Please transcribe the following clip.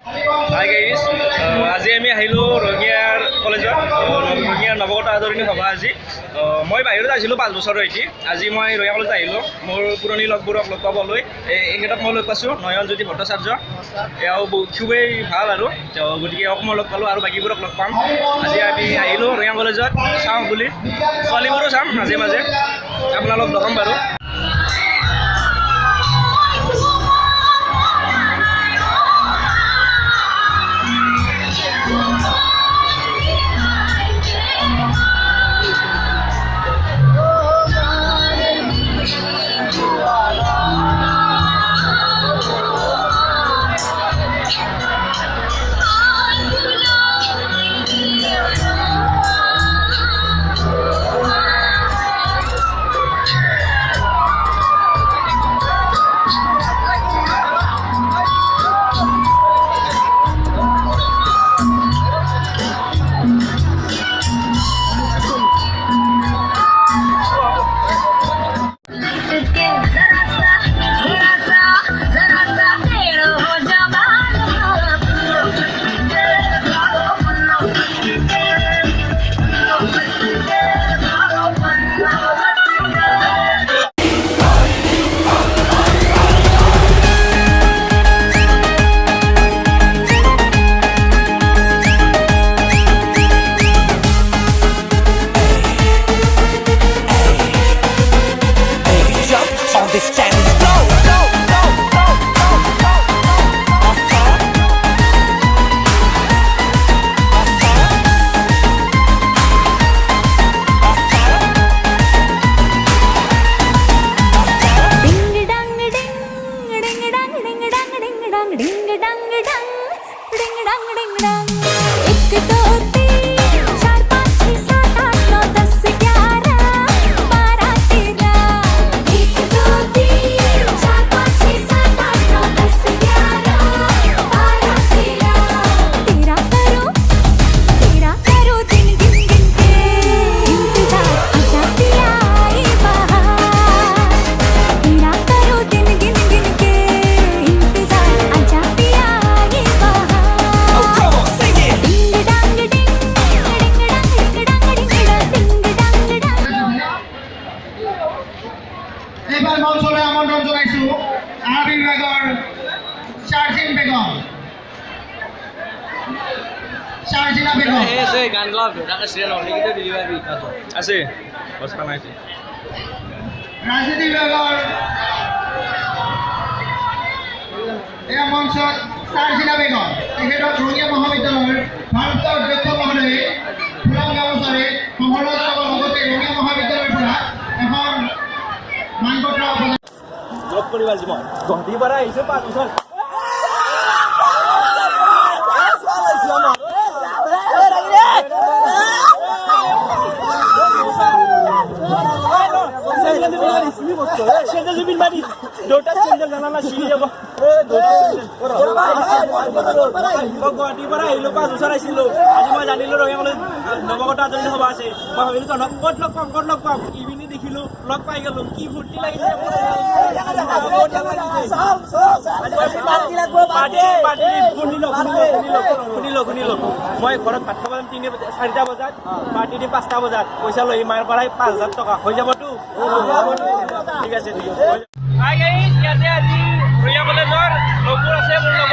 Hi guys, আজি আমি আহিলো ৰঙিয়াৰ কলেজত ৰঙিয়াৰ নৱগত আদৰণি সভা আজি মই বাহিৰত আহিছিলোঁ 5 বছৰ এটি আজি মই ৰঙিয়া কলেজত আহিলোঁ মোৰ পুৰণি লগবোৰক লগ পাবলৈ এইকেইটাক মই লগ পাইছোঁ নয়নজ্যোতি ভট্টাচাৰ্য এওঁ খুবেই ভাল আৰু গতিকে এওঁক মই লগ পালোঁ আৰু বাকীবোৰক লগ পাম আজি আমি আহিলোঁ ৰঙিয়া কলেজত চাওঁ বুলি ছোৱালীবোৰো চাম মাজে মাজে আপোনালোক দেখাম বাৰু এবাৰ মঞ্চলে আমন্ত্ৰণ জানাইছো আৰবি বিভাগৰ শাৰজিন বেগম শাৰজিনা বেগম আছে গান গাও ঢাকা সিৰিয়াল লিখিত দিবাবি আছে বসকা নাইছে ৰাজনীতি বিভাগৰ এই মঞ্চত শাৰজিনা বেগম তেখেতক ৰঙিয়া মহাবিদ্যালয়ৰ ভাৰতৰ অধ্যক্ষ মহোদয়ে ফুলাম গামোচাৰে সমাৰোহ লগতে ৰঙিয়া মহাবিদ্যালয়ৰ পৰা এখন মানপত্ৰ জব কৰিবা যি মই গুৱাহাটীৰ পৰা আহিছোঁ 5 বছৰ চেন্দেল জুবিন বাড়ি দুটা চেন্দেল জানা না সিঁড়ি যাব গুৱাহাটীৰ পৰা আহিলোঁ 5 বছৰ আহিছিলোঁ আজি মই জানিলোঁ ৰঙিয়া কলেজ নৱগত আদৰণি সভা আছে মই ভাবিলোঁ তহঁতক ক'ত লগ পাম ইভিনিং দেখিলোঁ লগ পাই গ'লোঁ কি ফূৰ্তি লাগিছে শুনিলোঁ মই ঘৰত ভাত খাব 4টা বজাত পাৰ্টি দিম 5টা বজাত পইচা লৈ মাৰ পৰাই 5,000 টকা হৈ যাবতো ঠিক আছে Hi guys, ইয়াতে আজি ৰঙিয়া কলেজৰ লগবোৰ আছে মোৰ লগত